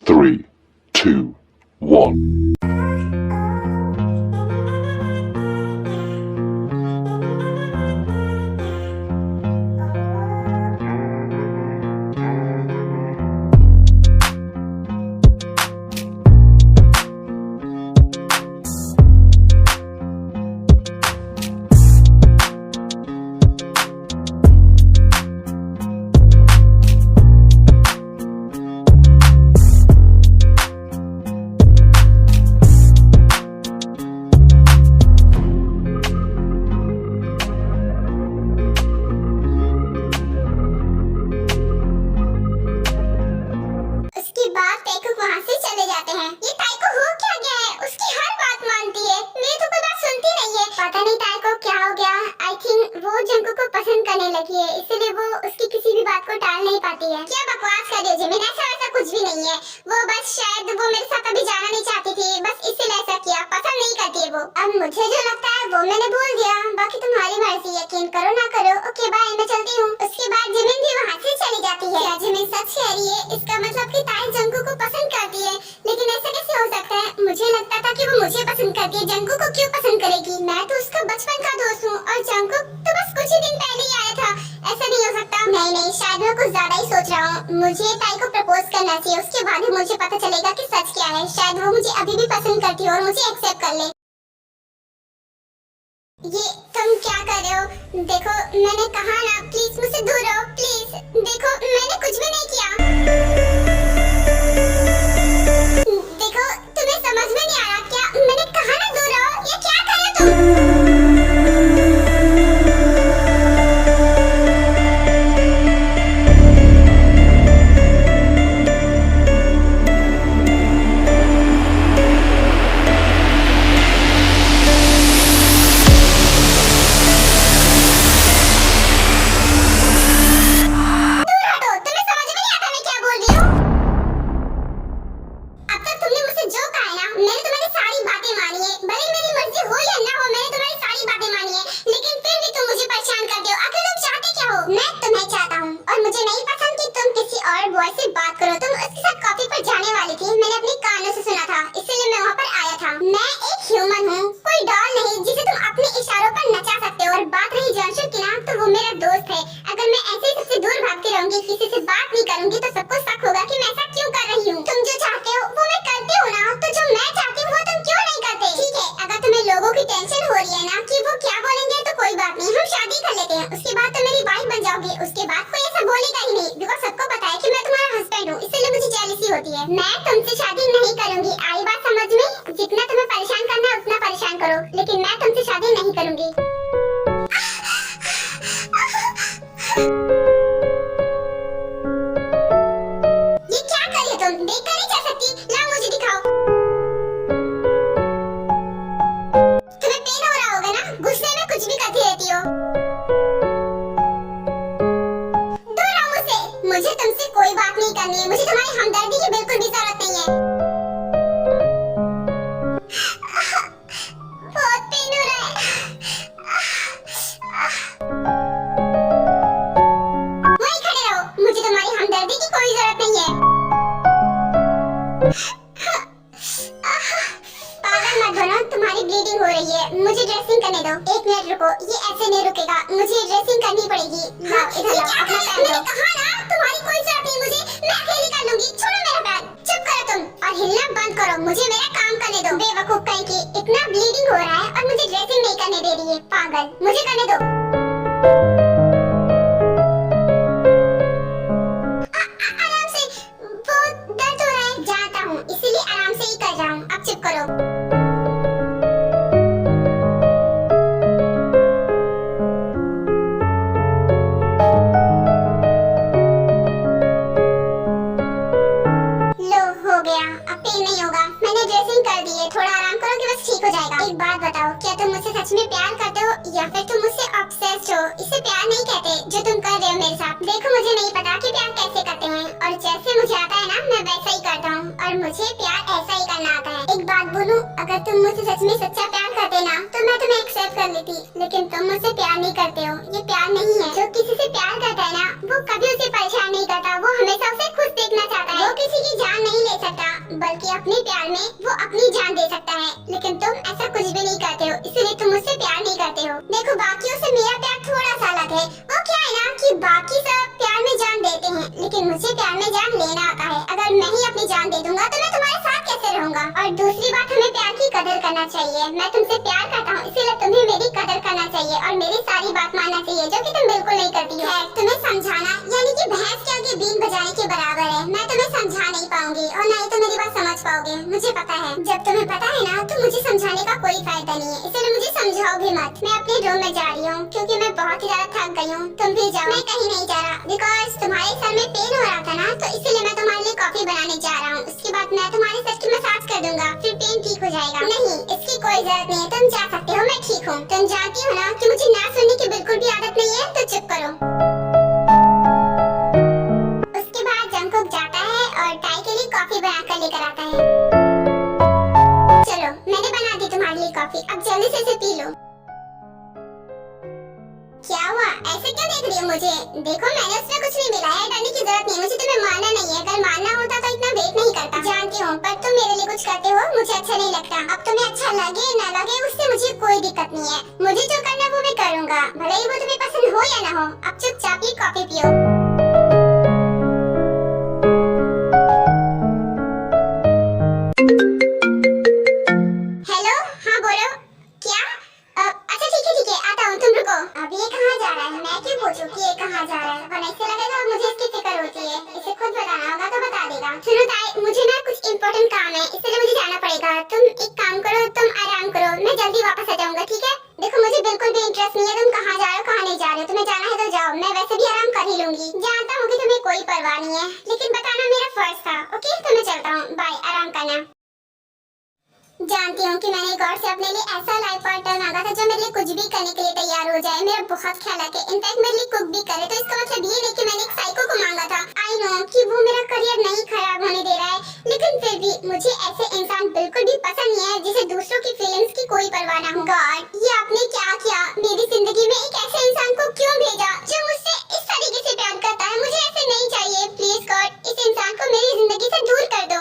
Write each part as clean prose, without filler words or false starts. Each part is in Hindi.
Three, two, one. उसके बाद ताइको वहाँ से चले जाते हैं। ये ताइको हो क्या गया है? उसकी हर बात मानती है, मेरी तो कोई बात सुनती नहीं है। पता नहीं ताइको क्या हो गया। आई थिंक वो जंगू को पसंद करने लगी है, इसलिए वो उसकी किसी भी बात को टाल नहीं पाती है। क्या बकवास कर रही हो जिमिन, ऐसा वैसा कुछ भी नहीं है। वो बस शायद वो मेरे साथ अभी जाना नहीं चाहती थी, बस इसलिए ऐसा किया। पसंद नहीं करती है वो। अब मुझे जो लगता है वो मैंने बोल दिया, बाकी तुम्हारी मर्जी, यकीन करो ना करो। ओके बाय, मैं चलती हूँ। उसके बाद जिमिन भी वहाँ से चली जाती है। क्या जिमिन सच कह रही है? इसका मतलब कि ताई जंगू को पसंद करती है, लेकिन ऐसा कैसे हो सकता है? मुझे लगता था कि वो मुझे पसंद करती है, जंगू को क्यों पसंद करेगी? मैं तो उसका बचपन का दोस्त हूँ और जंगू तो बस कुछ ही दिन पहले ही आया था। ऐसा नहीं हो सकता। नहीं, शायद मैं कुछ ज्यादा ही सोच रहा हूँ। मुझे ताई को प्रपोज करना चाहिए, उसके बाद ही मुझे पता चलेगा कि सच क्या है। शायद वो मुझे अभी भी पसंद करती है और मुझे एक्सेप्ट कर ले। ये तुम क्या कर रहे हो? देखो मैंने कहा ना, प्लीज मुझसे दूर रहो प्लीज। देखो मैंने कुछ भी नहीं किया। देखो तुम्हें समझ में नहीं आ रहा क्या? मैंने कहा ना दूर रहो। ये क्या कर रहे हो तुम? किसी से बात नहीं करूंगी तो सबको शक होगा कि मैं ऐसा क्यों कर रही हूँ। तुम जो चाहते हो वो मैं करती हूँ ना, तो जो मैं चाहती हूँ वो तुम क्यों नहीं करते? ठीक है, अगर तुम्हें लोगों की टेंशन हो रही है ना कि वो क्या बोलेंगे, तो कोई बात नहीं, हम शादी कर लेते हैं। उसके बाद तुम मेरी वाइफ बन जाओगी। उसके बाद कोई ऐसा बोलेगा ही नहीं, बिकॉज़ सबको पता है कि मैं तुम्हारा हस्बैंड हूँ, इसलिए मुझे जेलसी होती है। मैं तुमसे शादी नहीं करूंगी, आई बात समझ में? जितना तुम्हें परेशान करना है उतना परेशान करो, लेकिन मैं तुमसे शादी नहीं करूंगी। तुम देख कर नहीं जा सकती, लाओ मुझे दिखाओ। तुम्हें पेन हो रहा होगा ना, गुस्से में कुछ भी करती रहती हो। दूर रहो मुझसे, मुझे तुमसे कोई बात नहीं करनी है। मुझे तुम्हारी हमदर्दी की बिल्कुल भी जरूरत नहीं है। बहुत पेन हो रहा है। वहीं खड़े रहो, मुझे तुम्हारी हमदर्दी की कोई जरूरत नहीं है। पागल मत बनो, तुम्हारी ब्लीडिंग हो रही है, मुझे ड्रेसिंग करने दो। एक मिनट रुको, ये ऐसे नहीं रुकेगा, मुझे ड्रेसिंग करनी पड़ेगी। लाओ इधर लाओ, अपना पैर दो। कहा ना तुम्हारी कोई जरूरत नहीं, मुझे मैं अकेली कर लूंगी। छोड़ो मेरा पैर, चुप करो तुम और हिलना बंद करो, मुझे मेरा काम करने दो। बेवकूफ कहीं की, इतना ब्लीडिंग हो रहा है और मुझे ड्रेसिंग नहीं करने दे रही है। पागल, मुझे करने दो। आराम से, बहुत दर्द हो रहा है, जानता हूँ, इसीलिए आराम से ही कर रहा हूँ। अब चुप करो। लो हो गया, अब पेन नहीं होगा। मैंने ड्रेसिंग कर दी है, थोड़ा आराम करोगे बस ठीक हो जाएगा। एक बात बताओ, क्या तुम मुझसे सच में प्यार करते हो या फिर तुम मुझसे ऑब्सेस्ड हो? इसे प्यार नहीं कहते जो तुम कर रहे हो मेरे साथ। देखो मुझे नहीं पता कि प्यार कैसे करते हैं, और जैसे मुझे आता है ना मैं वैसा ही करता हूँ, और मुझे प्यार ऐसा ही करना आता है। एक बात बोलूं, अगर तुम मुझसे सच में सच्चा प्यार करते ना तो मैं तुम्हें एक्सेप्ट कर लेती, लेकिन तुम मुझसे प्यार नहीं करते हो। ये प्यार नहीं है। जो किसी से प्यार करता है ना, वो कभी उसे परेशान नहीं करता, वो हमेशा उसे खुश देखना चाहता है। वो किसी की जान नहीं ले सकता, बल्कि अपने प्यार में वो अपनी जान दे सकता है। लेकिन तुम ऐसा कुछ भी नहीं करते हो, इसलिए तुम मुझसे प्यार नहीं करते हो। देखो, बाकियों से मेरा प्यार थोड़ा सा अलग है। वो क्या है ना कि बाकी सब प्यार में जान देते हैं, लेकिन मुझे प्यार में जान लेना आता है। अगर मैं ही अपनी जान दे दूंगा तो मैं तुम्हारे साथ कैसे रहूंगा। और दूसरी बात, हमें प्यार की कदर करना चाहिए। मैं तुमसे प्यार करता हूँ, इसीलिए तुम्हें मेरी कदर करना चाहिए और मेरी सारी बात मानना चाहिए, जो कि तुम बिल्कुल नहीं करती हो। तुम्हें समझाना यानी कि भैंस के आगे बीन बजाने के बराबर है। मैं तुम्हें समझा नहीं पाऊंगी और ना ही तुम मेरी बात समझ पाओगे, मुझे पता है। जब तुम्हें पता है ना, तो मुझे समझाने का कोई फायदा नहीं है, इसलिए मुझे समझाओ भी मत। मैं अपने रूम में जा रही हूँ, क्योंकि मैं बहुत ही ज्यादा थक गई हूँ। तुम भी जाओ। मैं कहीं नहीं जा रहा, बिकॉज तुम्हारे सर में पेन हो रहा था ना, तो इसीलिए मैं तुम्हारे लिए कॉफी बनाने जा रहा हूँ। उसके बाद मैं तुम्हारे सर की मसाज कर दूंगा, फिर पेन ठीक हो जाएगा। नहीं, इसकी कोई जरूरत नहीं है, तुम जा सकते हो, मैं ठीक हूँ। तुम जानती हो ना कि मुझे ना सुनने की बिल्कुल भी आदत नहीं है, तो चुप करो। उसके बाद जंगकुक जाता है और टाई के लिए कॉफी बनाकर लेकर आता है। चलो, मैंने बना दी तुम्हारे लिए कॉफी, अब जल्दी से इसे पी लो। क्या हुआ? ऐसे क्यों देख रही हो मुझे? देखो, मैंने उसमें कुछ नहीं मिलाया है, डरने की जरूरत नहीं। मुझे तुम्हें मारना नहीं है, अगर मारना होता तो इतना वेट नहीं करता। जानती हूँ, पर तुम मेरे लिए कुछ करते हो, मुझे अच्छा नहीं लगता। अब तुम्हें अच्छा लगे ना लगे, उससे मुझे कोई दिक्कत नहीं है। मुझे जो करना है वो मैं करूँगा, भले ही वो तुम्हें पसंद हो या ना हो। अब चुपचाप ये कॉफी पियो। हेलो, हाँ बोलो। क्या? अच्छा ठीक है, आता हूँ, तुम रुको। अब ये कहाँ जा रहा है? मैं क्यों पूछूं कि ये कहाँ जा रहा है? वरना इससे लगेगा मुझे इसकी फिक्र होती है। इसे खुद बताना होगा तो बता देगा। सुनो ताई, मुझे ना कुछ इम्पोर्टेंट काम है, इसलिए मुझे जाना पड़ेगा। तुम एक काम करो, तुम आराम करो, मैं जल्दी वापस आ जाऊंगा, ठीक है? देखो, मुझे बिल्कुल भी इंटरेस्ट नहीं है तुम कहाँ जा रहे हो कहाँ नहीं जा रहे हो। तुम्हें जाना है तो जाओ, मैं वैसे भी आराम कर ही लूंगी। जानता हूँ कि तुम्हें कोई परवाह नहीं है, लेकिन बताना मेरा फर्ज था। ओके, तो मैं चलता हूँ, बाय, आराम करना। जानती हूँ कि मैंने गॉड से अपने लिए ऐसा लाइफ पार्टनर मांगा था जो मेरे लिए कुछ भी करने के लिए तैयार हो जाए। मेरा बहुत ख्याल रखे, इनफैक्ट मेरे लिए कुक भी करे। तो इसका मतलब ये नहीं कि मैंने एक साइको को मांगा था। आई नो कि वो मेरा करियर नहीं खराब होने दे रहा है, लेकिन फिर भी मुझे ऐसे इंसान बिल्कुल भी पसंद नहीं है जिसे दूसरों की फीलिंग्स की कोई परवाह ना हो। गॉड, ये आपने क्या किया? मेरी जिंदगी में एक ऐसे इंसान को क्यों भेजा जो मुझसे इस तरीके से प्यार करता है? मुझे ऐसे नहीं चाहिए। प्लीज गॉड, इस इंसान को मेरी जिंदगी से दूर कर दो।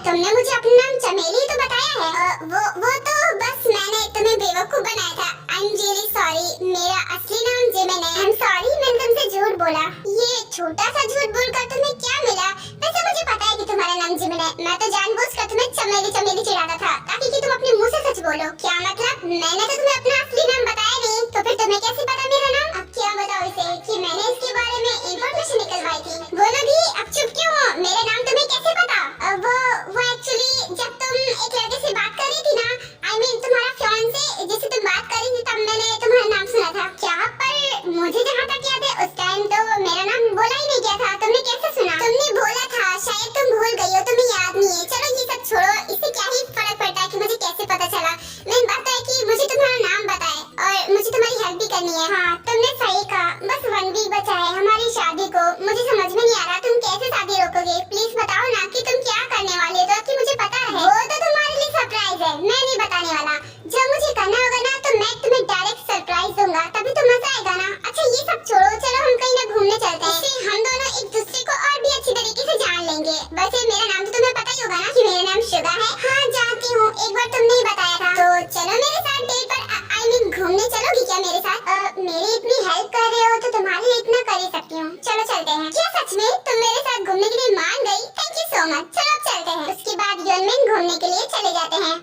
तुमने मुझे अपना नाम चमेली तो बताया है। वो तो बस मैंने तुम्हें बेवकूफ बनाया था। आई एम रियली सॉरी, मेरा असली नाम जिमिन है। आई एम सॉरी, मैंने तुमसे झूठ बोला। ये छोटा सा झूठ बोलकर तुम्हें क्या मिला? वैसे मुझे पता है कि तुम्हारा नाम जिमिन है। मैं तो जानबूझकर तुम्हें चमेली चमेली चिढ़ाता था, ताकि कि तुम अपने मुंह से सच बोलो। क्या मतलब? मैंने तो तुम्हें अपना असली नाम बताया नहीं, तो फिर तुम्हें कैसे पता मेरा नाम? अब क्या बताओ इसे कि मैंने इसके बारे में इंफॉर्मेशन निकलवाई थी। बोलो भी, अब चुप क्यों हो? मेरा नाम तुम्हें कैसे पता? वो एक्चुअली जब तुम एक लड़के से बात कर रही थी ना, आई मीन तुम्हारा फियांसे जिससे तुम बात कर रही थी, तब मैंने तुम्हारा नाम सुना था। क्या? पर मुझे जहाँ तक याद है उस टाइम तो मेरा नाम बोला ही नहीं गया था। तुमने कैसे सुना? तुमने बोला था, शायद तुम भूल गई हो, तुम्हें याद नहीं है। चलो ये सब छोड़ो, इससे क्या ही फर्क पड़ता है कि मुझे कैसे पता चला। मेन बात है कि मुझे तुम्हारा नाम बताए और मुझे तुम्हारी हेल्प भी करनी है। हाँ, तुमने सही कहा, बस 1 वीक बचा है हमारी शादी को। मुझे समझ में नहीं आ रहा तुम कैसे शादी रोकोगे। प्लीज बताओ ना कि तुम क्या करने वाले हो, कि मुझे पता है। वो तो तुम्हारे लिए सरप्राइज है, मैं नहीं बताने वाला। जब मुझे करना होगा ना, तो मैं तुम्हें डायरेक्ट सरप्राइज दूंगा, तभी तो मजा आएगा ना। अच्छा ये सब छोड़ो, चलो हम कहीं ना घूमने चलते हैं। इससे हम दोनों एक दूसरे को और भी अच्छी तरीके से जान लेंगे। वैसे मेरा नाम तो तुम्हें पता ही होगा ना कि मेरा नाम शुगा है। हाँ जानती हूँ, एक बार तुमने ही बताया था। तो चलो मेरे साथ डेट पर, आई मीन घूमने चलोगी क्या मेरे साथ? मेरी इतनी हेल्प कर रहे हो तो तुम्हारे लिए इतना कर ही सकती हूँ। चलो चलते हैं। क्या सच में तुम मेरे साथ घूमने के लिए मान गई? Thank you so much. चलो अब चलते हैं। उसके बाद योनमेन घूमने के लिए चले जाते हैं।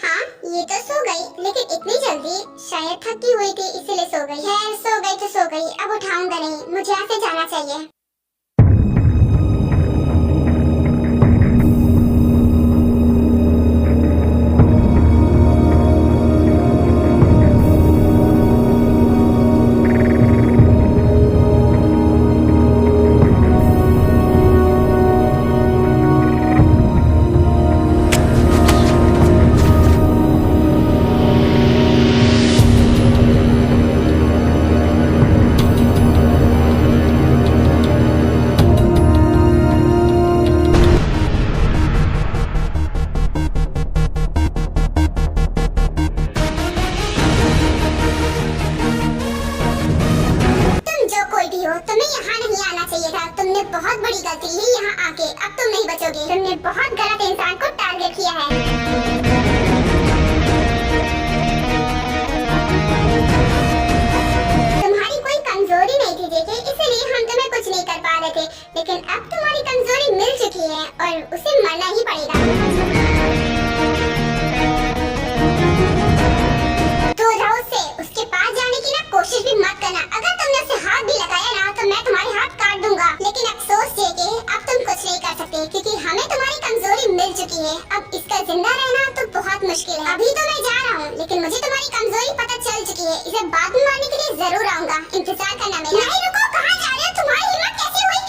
हाँ, ये तो सो गई, लेकिन इतनी जल्दी? शायद थकी हुई थी इसीलिए सो गई है। सो गई तो सो गई, अब उठाऊंगा नहीं, मुझे यहाँ से जाना चाहिए। तुमने बहुत बड़ी गलती की यहाँ आके, अब तुम नहीं बचोगे। तुमने बहुत गलत इंसान को टारगेट किया है। तुम्हारी कोई कमजोरी नहीं थी जेके, इसलिए हम तुम्हें कुछ नहीं कर पा रहे थे, लेकिन अब तुम्हारी कमजोरी मिल चुकी है और उसे मरना ही पड़ेगा। तो जाओ उसके पास जाने की ना कोशिश भी मत करना। अगर तुमने उसे हाथ भी लगाया ना तो मैं तुम्हारे हाथ काट दूंगा। लेकिन अफसोस जेके, अब तुम कुछ नहीं कर सकते क्योंकि हमें तुम्हारी कमजोरी मिल चुकी है। अब इसका जिंदा रहना तो बहुत मुश्किल है। अभी तो मैं जा रहा हूँ, लेकिन मुझे तुम्हारी कमजोरी पता चल चुकी है। इसे बाद में मारने के लिए जरूर आऊंगा, इंतजार करना मेरा। नहीं रुको, कहाँ जा रहे हो? तुम्हारी हिम्मत कैसे हुई?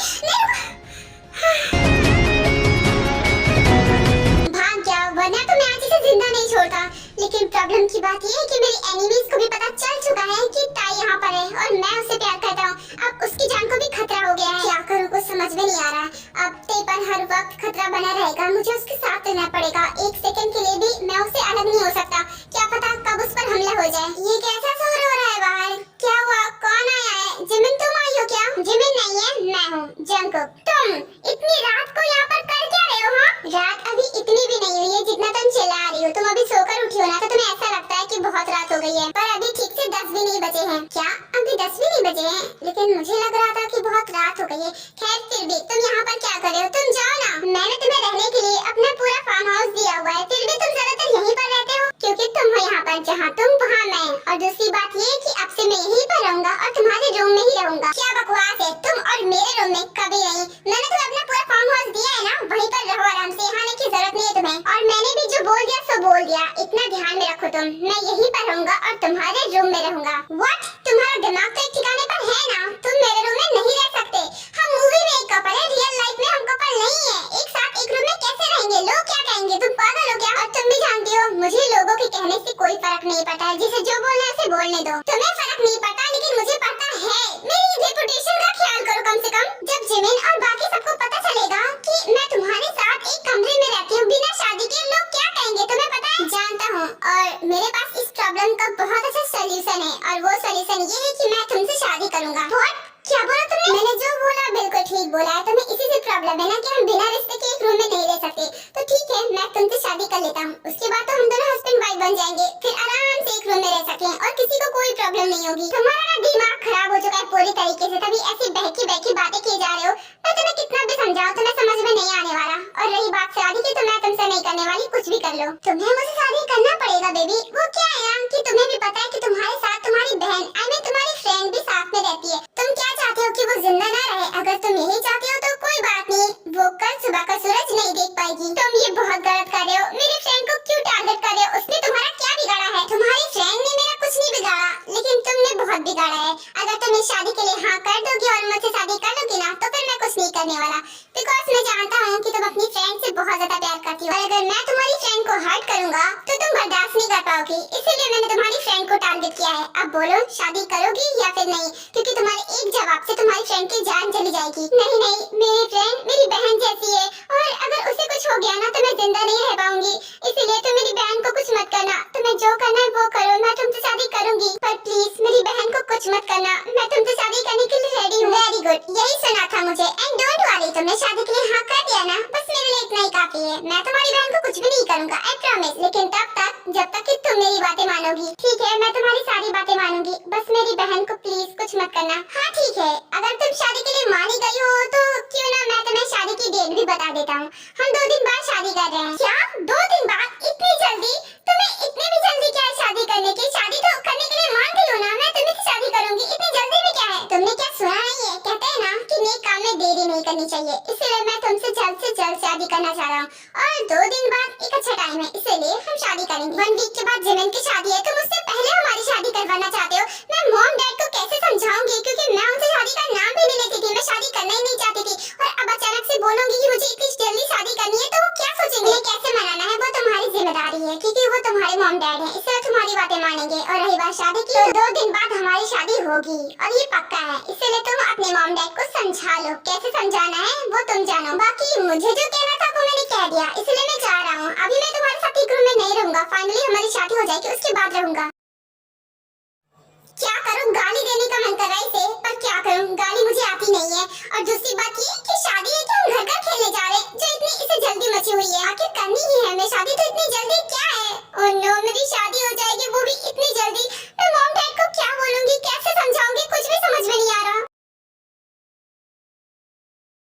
भाग जाओ, वरना तो मैं आज इसे जिंदा नहीं छोड़ता। लेकिन प्रॉब्लम की बात यह है कि मेरी एनिमीज को भी पता चल चुका है कि ताई यहाँ पर है और मैं उससे प्यार करता हूँ। अब उसकी जान को भी खतरा हो गया है। क्या करूँ कुछ समझ में नहीं आ रहा है। अब ते पर हर वक्त खतरा बना रहेगा, मुझे उसके साथ रहना पड़ेगा। एक सेकंड के लिए भी मैं उससे अलग नहीं हो सकता। क्या पता कब उस पर हमला हो जाए। ये कैसा शोर हो रहा है बाहर? क्या हुआ? कौन आया है? जिमिन तुम आई हो क्या? जिमिन नहीं है, मैं हूँ जंगकुक। तुम इतनी रात को यहाँ पर कर क्या रहे हो? हाँ, रात अभी इतनी भी नहीं हुई है जितना तुम चिल्ला रही हो। तुम अभी सोकर उठी हो ना, तो तुम्हें ऐसा लगता है कि बहुत रात हो गई है, पर अभी ठीक से 10 भी नहीं बजे हैं। क्या अभी 10 भी नहीं बजे हैं? लेकिन मुझे लग रहा था कि बहुत रात हो गई है। खैर फिर भी तुम यहाँ पर क्या कर रहे हो? तुम जाओ ना, मैंने तुम्हें रहने के लिए अपना पूरा फार्म हाउस दिया हुआ है। फिर भी तुम ज्यादातर यहीं पर रहते हो क्योंकि तुम हो यहाँ पर, जहाँ तुम वहाँ मैं। और दूसरी बात ये कि अब से मैं यहीं पर रहूंगा और तुम्हारे रूम में ही रहूंगा। क्या बकवास है? तुम और मेरे रूम में कभी नहीं। मैंने तुम्हें अपना पूरा फार्म हाउस दिया है ना, वहीं पर रहो आराम से। यहाँ आने की जरूरत नहीं है तुम्हें। और मैंने भी जो बोल दिया सो बोल दिया, इतना ध्यान में रखो तुम। मैं यहीं पर रहूंगा और तुम्हारे रूम में रहूंगा। व्हाट? तुम्हारा दिमाग तो एक ठिकाने पर है ना? तुम मेरे रूम में नहीं रह सकते। हम मूवी में एक कपल है, रियल लाइफ में हम कपल नहीं है। एक साथ एक रूम में कैसे रहेंगे? लोग क्या कहेंगे? तुम पागल हो क्या? और तुम भी जानती हो मुझे लोगों के कहने से कोई फर्क नहीं पड़ता है। जिसे जो बोलना है उसे बोलने दो। तुम्हें फर्क नहीं पड़ता, लेकिन मुझे पड़ता है। मेरी रेपुटेशन का ख्याल करो कम से कम। जब जिमिन और बाकी सबको पता चलेगा कि मैं तुम्हारे साथ एक कमरे में रहती हूँ बिना शादी के, लोग क्या कहेंगे तुम्हें पता है? जानता हूँ, और मेरे पास इस प्रॉब्लम का बहुत अच्छा सोल्यूशन है, और वो सोल्यूशन ये है कि मैं तुमसे शादी करूंगा। What? क्या बोला तुमने? मैंने जो बोला बिल्कुल ठीक बोला है। तुम्हें इसी से प्रॉब्लम है ना कि हम बिना रिश्ते के एक रूम में नहीं रह सकते। तो ठीक है, मैं तुमसे शादी कर लेता हूँ। उसके बाद तो हम दोनों हस्बैंड वाइफ बन जाएंगे, फिर आराम से एक रूम में रह सकते हैं और किसी को कोई प्रॉब्लम नहीं होगी। तुम्हारा ना दिमाग खराब हो चुका है पूरी तरीके से, तभी ऐसी बहकी बहकी बातें किए जा रहे हो। मैं तुम्हें कितना भी समझाऊं तुम्हें समझ में नहीं आने वाला। और रही बात शादी की, तो मैं तुमसे नहीं करने वाली, कुछ भी कर लो। तुम्हें मुझसे शादी करना पड़ेगा बेबी। वो क्या है ना कि तुम्हें भी पता है कि तुम्हारे साथ तुम्हारी बहन तुम्हारी फ्रेंड भी साथ में रहती है। तुम क्या चाहते हो कि वो जिंदा ना रहे? अगर तुम यही चाहते हो तो कोई बात नहीं, वो कल सुबह का सूरज नहीं देख पाएगी। तुम ये बहुत गलत कर रहे हो। मेरी फ्रेंड को क्यों टारगेट कर रहे हो? उसने तुम्हारा क्या बिगाड़ा है? तुम्हारी फ्रेंड ने मेरा कुछ नहीं बिगाड़ा, लेकिन तुमने बहुत बिगाड़ा है। अगर तुम इस शादी के लिए हाँ कर दोगी और मुझसे शादी कर लोगी ना, तो फिर मैं कुछ नहीं करने वाला, बिकॉज मैं जानता हूँ कि तुम अपनी फ्रेंड से बहुत ज्यादा प्यार करती हो। और अगर मैं तुम्हारी फ्रेंड को हर्ट करूंगा तो तुम बर्दाश्त नहीं कर पाओगी, इसीलिए मैंने तुम्हारी फ्रेंड को टारगेट किया है। अब बोलो, शादी करोगी या फिर नहीं? क्योंकि तुम्हारे एक जवाब से तुम्हारी फ्रेंड की जान चली जाएगी। नहीं नहीं, मेरी फ्रेंड मेरी बहन जैसी है, और अगर उसे कुछ हो गया ना तो मैं जिंदा नहीं रह पाऊंगी। इसीलिए तुम मेरी बहन को कुछ मत करना। तुम्हें जो करना है वो करो, मैं तुमसे शादी करूंगी, पर प्लीज मेरी बहन को कुछ मत करना। मैं तुमसे शादी करने के लिए रेडी हूँ। वेरी गुड, यही सुना था मुझे। एंड डोंट वरी, तुमने शादी के लिए हाँ कर दिया ना, बस मेरे लिए इतना ही काफी है। मैं तुम्हारी बहन को कुछ भी नहीं करूंगा, आई प्रॉमिस। लेकिन तब तक जब तक कि तुम मेरी बातें मानोगी। ठीक है, मैं तुम्हारी सारी बातें मानूंगी, बस मेरी बहन को प्लीज कुछ मत करना। हाँ ठीक है, अगर तुम शादी के लिए मान ही गई हो तो क्यों ना मैं तुम्हें शादी की डेट भी बता देता हूँ। हम 2 दिन बाद शादी कर रहे हैं। क्या 2 दिन बाद? इतनी जल्दी? तुम्हें इतनी भी जल्दी क्या है शादी करने की? शादी तो करने के लिए मान गई हो ना, मैं तुम्हें शादी करूंगी, इतनी जल्दी में क्या है? तुमने क्या सुना नहीं है? कहते हैं ना कि नेक काम में देरी नहीं करनी चाहिए, इसलिए मैं तुमसे जल्द से जल्द शादी करना चाह रहा हूँ। और 2 दिन बाद एक अच्छा टाइम है, इसीलिए हम शादी करेंगे। 1 वीक के बाद जिमिन की शादी है, तुम उससे पहले हमारी शादी करवाना चाहते हो। मैं मॉम डैड को कैसे समझाऊंगी, क्योंकि मैं उनसे शादी का नाम भी नहीं लेती थी, मैं शादी करना ही नहीं चाहती थी। और अब अचानक से बोलूंगी कि मुझे इतनी जल्दी शादी करनी है, तो वो क्या सोचेंगे? कैसे मनाना है वो तुम्हारी जिम्मेदारी है, क्योंकि वो तुम्हारे मॉम डैड हैं, इसलिए तुम्हारी बातें मानेंगे। और रही बात शादी की, तो 2 दिन बाद हमारी शादी होगी, और ये पक्का है। इसलिए तुम अपने मॉम डैड को समझा लो, कैसे समझाना है वो तुम जानो। बाकी मुझे जो कहना था वो मैंने कह दिया, इसलिए मैं जा रहा हूँ। अभी मैं तुम्हारे साथ एक रूम में नहीं रहूंगा, फाइनली हमारी शादी हो जाएगी उसके बाद रहूंगा। क्या करूं, गाली देने का मन कर रहा है इसे, पर क्या करूं, गाली मुझे आती नहीं है। और दूसरी बात ये कि शादी है कि हम घर घर खेलने जा रहे हैं, जो इतनी इसे जल्दी मची हुई है। आखिर करनी ही है हमें शादी, तो इतनी जल्दी